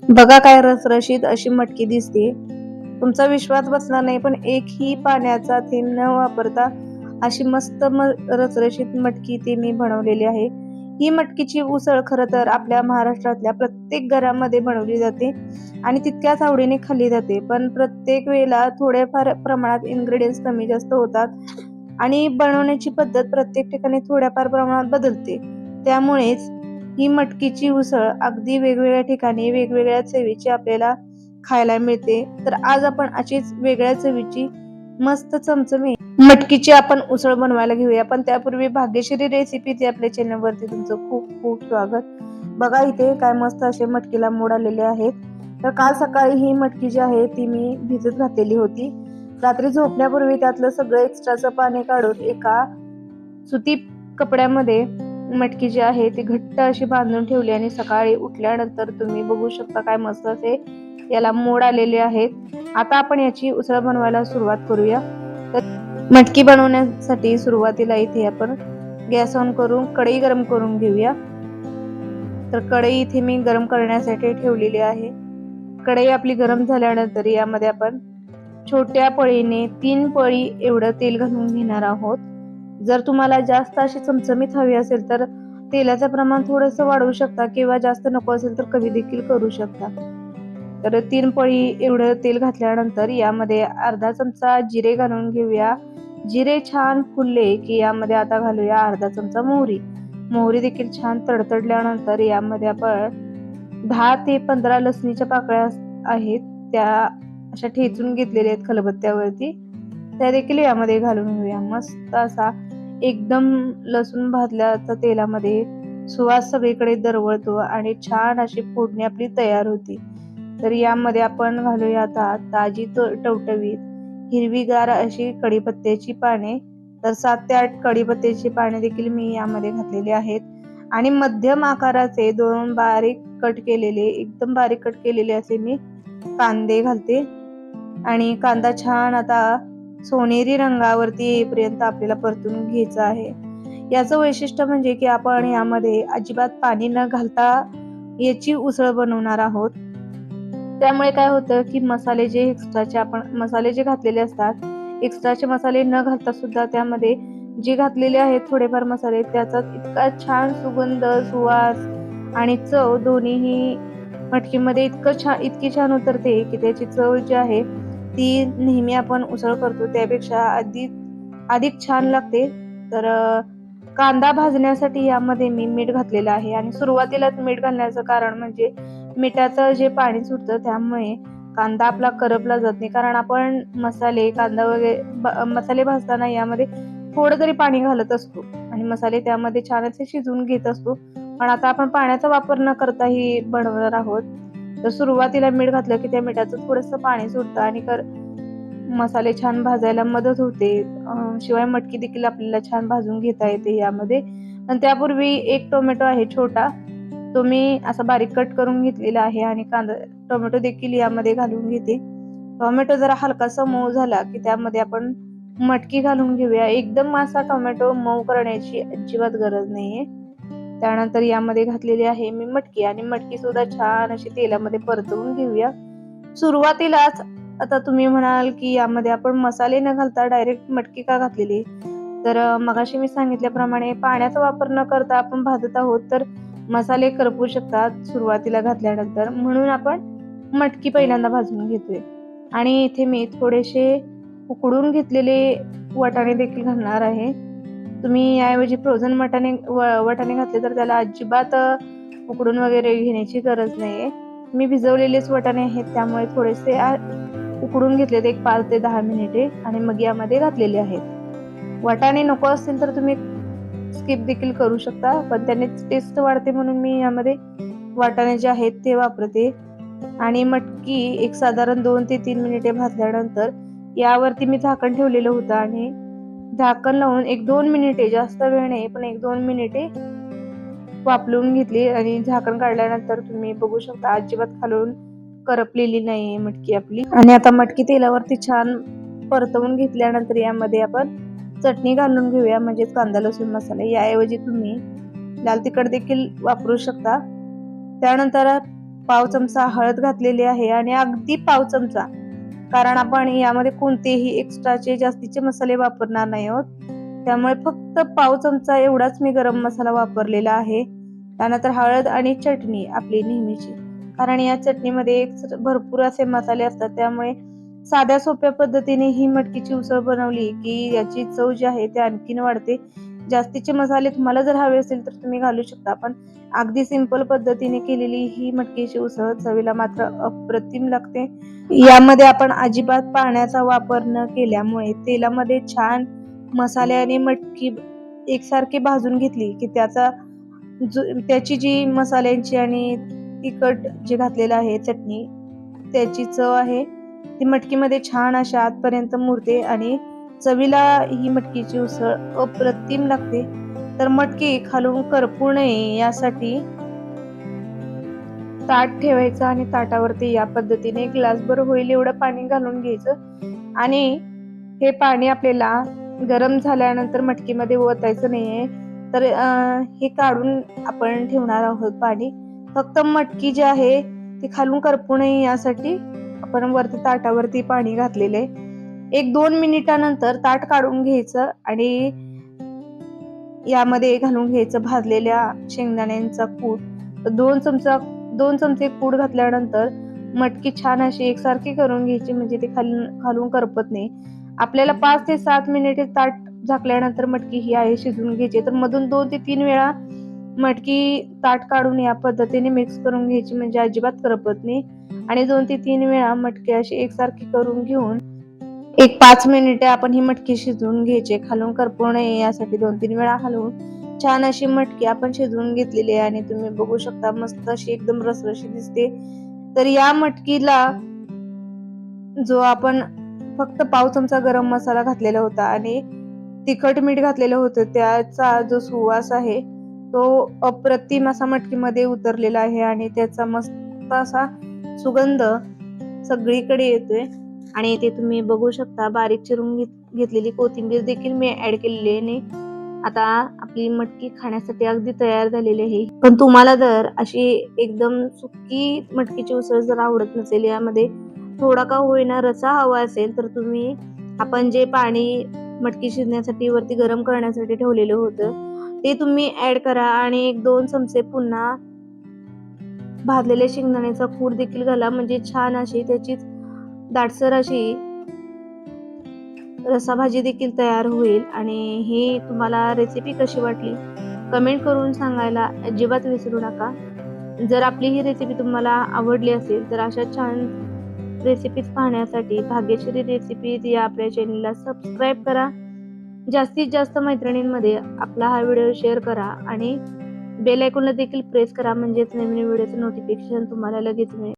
बघा काय रसरशीत अशी मटकी दिसते, तुमचा विश्वास बसणार नाही, पण एकही पाण्याचा थेंब न वापरता अशी मस्त रसरशीत मटकी ती मी बनवलेली आहे. ही मटकीची उसळ खरं तर आपल्या महाराष्ट्रातल्या प्रत्येक घरामध्ये बनवली जाते आणि तितक्याच आवडीने खाल्ली जाते. पण प्रत्येक वेळेला थोड्याफार प्रमाणात इन्ग्रेडियंट्स कमी जास्त होतात आणि बनवण्याची पद्धत प्रत्येक ठिकाणी थोड्याफार प्रमाणात बदलते. त्यामुळेच ही मटकीची उसळ अगदी वेगवेगळ्या ठिकाणी वेगवेगळ्या चवीची आपल्याला खायला मिळते. तर आज आपण अशीच वेगळ्या चवीची मस्त चमचमीत मटकीची आपण उसळ बनवायला घेऊया. पण त्यापूर्वी भाग्यश्री रेसिपी आपल्या चॅनलवरती तुमचं खूप खूप स्वागत. बघा इथे काय मस्त असे मटकीला मोड आलेले आहेत. तर काल सकाळी ही मटकी जी आहे ती मी भिजत घातलेली होती. रात्री झोपण्यापूर्वी त्यातलं सगळं एक्स्ट्राचं पाणी काढून एका सुती कपड्यामध्ये मटकी जी आहे ती घट्ट अशी बांधून ठेवली आणि सकाळी उठल्यानंतर तुम्ही बघू शकता काय मस्त असे याला मोड आलेले आहेत. आता आपण याची उसळ बनवायला सुरुवात करूया. तर मटकी बनवण्यासाठी सुरुवातीला इथे आपण गॅस ऑन करून कढई गरम करून घेऊया. तर कढई इथे मी गरम करण्यासाठी ठेवलेली आहे. कढई आपली गरम झाल्यानंतर यामध्ये आपण छोट्या पळीने 3 पळी एवढं तेल घालून घेणार आहोत. जर तुम्हाला जास्त अशी चमचमीत हवी असेल तर तेलाचं प्रमाण थोडंसं वाढवू शकता किंवा जास्त नको असेल तर कमी देखील करू शकता. तर 3 पळी एवढं तेल घातल्यानंतर यामध्ये अर्धा चमचा जिरे घालून घेऊया. जिरे छान फुलले की यामध्ये आता घालूया अर्धा चमचा मोहरी. मोहरी देखील छान तडतडल्यानंतर यामध्ये आपण 10 ते 15 लसणीच्या पाकळ्या आहेत त्या अशा ठेचून घेतलेल्या आहेत खलबत्त्यावरती. त्या देखील यामध्ये घालून घेऊया. मस्त असा एकदम लसूण भाजल्याचा तेलामध्ये सुवास सगळीकडे दरवळतो आणि छान अशी फोडणी आपली तयार होती. तर यामध्ये आपण घालूया आता ताजी टवटवीत हिरवीगार अशी कढीपत्त्याची पाने. तर 7 ते 8 कढीपत्त्याची पाने देखील मी यामध्ये घातलेली आहेत आणि मध्यम आकाराचे 2 बारीक कट केलेले एकदम बारीक कट केलेले असे मी कांदे घालते आणि कांदा छान आता सोनेरी रंगावरती येईपर्यंत आपल्याला परतून घ्यायचं आहे. याचं वैशिष्ट्य म्हणजे की आपण यामध्ये अजिबात पाणी न घालता याची उसळ बनवणार आहोत. त्यामुळे काय होतं की मसाले जे एक्स्ट्राचे आपण मसाले जे घातलेले असतात, एक्स्ट्राचे मसाले न घालता सुद्धा त्यामध्ये जे घातलेले आहेत थोडेफार मसाले त्याचा इतका छान सुगंध, सुवास आणि चव दोन्हीही मटकीमध्ये इतकी छान उतरते की त्याची चव जी आहे ती नेहमी आपण उसळ करतो त्यापेक्षा अधिक छान लागते. तर कांदा भाजण्यासाठी यामध्ये मी मीठ घातलेलं आहे आणि सुरुवातीलाच मीठ घालण्याचं कारण म्हणजे मिठाचं जे पाणी सुटतं त्यामुळे कांदा आपला करपला जात नाही. कारण आपण मसाले कांदा वगैरे मसाले भाजताना यामध्ये थोडं तरी पाणी घालत असतो आणि मसाले त्यामध्ये छान असे शिजवून घेत असतो. पण आता आपण पाण्याचा वापर न करता ही बनवणार आहोत. तर सुरुवातीला मीठ घातलं की त्या मिठाचं थोडंसं पाणी सुटतं आणि मसाले छान भाजायला मदत होते. शिवाय मटकी देखील आपल्याला छान भाजून घेता येते यामध्ये. आणि त्यापूर्वी एक टोमॅटो आहे छोटा, तो मी असा बारीक कट करून घेतलेला आहे आणि टोमॅटो देखील यामध्ये घालून घेते. टोमॅटो जरा हलकासा मऊ झाला की त्यामध्ये आपण मटकी घालून घेऊया. एकदम असा टोमॅटो मऊ करण्याची अजिबात गरज नाहीये. त्यानंतर यामध्ये घातलेली आहे मी मटकी आणि मटकी सुद्धा छान अशी तेलामध्ये परतवून घेऊया. सुरुवातीलाच आता तुम्ही म्हणाल की यामध्ये आपण मसाले न घालता डायरेक्ट मटकी का घातलेली? तर मगाशी मी सांगितल्याप्रमाणे पाण्याचा वापर न करता आपण भाजत आहोत तर मसाले करपू शकतात सुरुवातीला घातल्यानंतर, म्हणून आपण मटकी पहिल्यांदा भाजून घेतोय. आणि इथे मी थोडेसे उकडून घेतलेले वाटाणे देखील घालणार आहे. तुम्ही याऐवजी फ्रोझन वाटाणे घातले तर त्याला अजिबात उकडून वगैरे घेण्याची गरज नाहीये. मी भिजवलेलेच वाटाणे आहेत त्यामुळे थोडेसे उकडून घेतलेत एक 5 ते 10 मिनिटे आणि मग यामध्ये घातलेले आहेत. वाटाणे नको असतील तर तुम्ही स्किप देखील करू शकता, पण त्याने टेस्ट वाढते म्हणून मी यामध्ये वाटाणे जे आहेत ते वापरते. आणि मटकी एक साधारण 2 ते 3 मिनिटे भाजल्यानंतर यावरती मी झाकण ठेवलेलं होतं आणि झाकण लावून 1-2 मिनिटे, जास्त वेळ नाही पण 1-2 मिनिटे वाफलवून घेतली आणि झाकण काढल्यानंतर तुम्ही बघू शकता अजिबात खालून करपलेली नाहीये मटकी आपली. आणि आता मटकी तेलावरती छान परतवून घेतल्यानंतर यामध्ये आपण चटणी घालून घेऊया, म्हणजेच कांदा लसूण मसाला. याऐवजी तुम्ही लाल तिखट देखील वापरू शकता. त्यानंतर पाव चमचा हळद घातलेली आहे आणि अगदी पाव चमचा, कारण आपण यामध्ये कोणतेही एक्स्ट्राचे जास्तीचे मसाले वापरणार नाही आहोत, त्यामुळे फक्त पाव चमचा एवढाच मी गरम मसाला वापरलेला आहे. त्यानंतर हळद आणि चटणी आपली नेहमीची, कारण या चटणीमध्ये भरपूर असे मसाले असतात, त्यामुळे साध्या सोप्या पद्धतीने ही मटकीची उसळ बनवली की याची चव जी आहे ती आणखीन वाढते. जास्तीचे मसाले तुम्हाला जर हवे असेल तर तुम्ही घालू शकता, पण अगदी सिंपल पद्धतीने केलेली ही मटकीची उसळ चवीला मात्र अप्रतिम लागते. यामध्ये आपण अजिबात पाण्याचा वापर न केल्यामुळे तेलामध्ये छान मसाले आणि मटकी एकसारखी भाजून घेतली की त्याची जी मसाल्यांची आणि तिखट जे घातलेलं आहे चटणी, त्याची चव आहे ती मटकीमध्ये छान अशा आतपर्यंत मुरते आणि चवीला ही मटकीची उसळ अप्रतिम लागते. तर मटकी खालून करपू नये यासाठी ताट ठेवायचं आणि ताटावरती या पद्धतीने ग्लासभर होईल एवढं पाणी घालून घ्यायचं आणि हे पाणी आपल्याला गरम झाल्यानंतर मटकीमध्ये ओतायचं नाहीये. तर हे काढून आपण ठेवणार आहोत पाणी. फक्त मटकी जी आहे ती खालून करपू नये यासाठी आपण वरती ताटावरती पाणी घातलेले. 1-2 मिनिटानंतर ताट काढून घ्यायचं आणि यामध्ये घालून घ्यायचं भाजलेल्या शेंगदाण्यांचा कूट. 2 चमचे कूट घातल्यानंतर मटकी छान अशी एकसारखी करून घ्यायची, म्हणजे ते खालून करपत नाही. आपल्याला 5 ते 7 मिनिटे ताट झाकल्यानंतर मटकी ही आहे शिजवून घ्यायची. तर मधून 2 ते 3 वेळा मटकी ताट काढून या पद्धतीने मिक्स करून घ्यायची, म्हणजे अजिबात करपत नाही. आणि 2 ते 3 वेळा मटकी अशी एकसारखी करून घेऊन 5 मिनिटे आपण ही मटकी शिजवून घ्यायची. खालून करपू नये यासाठी 2-3 वेळा हलवून छान अशी मटकी आपण शिजवून घेतलेली आहे आणि तुम्ही बघू शकता मस्त अशी एकदम रसरशी दिसते. तर या मटकीला जो आपण फक्त पाव चमचा गरम मसाला घातलेला होता आणि तिखट मीठ घातलेलं होतं, त्याचा जो सुवास आहे तो अप्रतिम असा मटकीमध्ये उतरलेला आहे आणि त्याचा मस्त असा सुगंध सगळीकडे येतोय. आणि ते तुम्ही बघू शकता बारीक चिरून घेतलेली कोथिंबीर देखील मी ऍड केलेली आहे. आता आपली मटकी खाण्यासाठी अगदी तयार झालेली आहे. पण तुम्हाला जर अशी एकदम सुकी मटकीची उसळ जर आवडत नसेल, यामध्ये थोडा का होईना रसा हवा असेल, तर तुम्ही आपण जे पाणी मटकी शिजण्यासाठी वरती गरम करण्यासाठी ठेवलेलं होतं ते तुम्ही ऍड करा आणि 1-2 चमचे पुन्हा भाजलेल्या शेंगदाण्याचा कूट देखील घाला, म्हणजे छान अशी त्याची दाटसर अशी रसाभाजी देखील तयार होईल. आणि ही तुम्हाला रेसिपी कशी वाटली कमेंट करून सांगायला अजिबात विसरू नका. जर आपली ही रेसिपी तुम्हाला आवडली असेल तर अशा छान रेसिपीज पाहण्यासाठी भाग्यश्री रेसिपीज या आपल्या चॅनलला सबस्क्राईब करा. जास्तीत जास्त मैत्रिणींमध्ये आपला हा व्हिडिओ शेअर करा आणि बेल आयकॉनला देखील प्रेस करा, म्हणजेच नवीन व्हिडिओचं नोटिफिकेशन तुम्हाला लगेच मिळेल.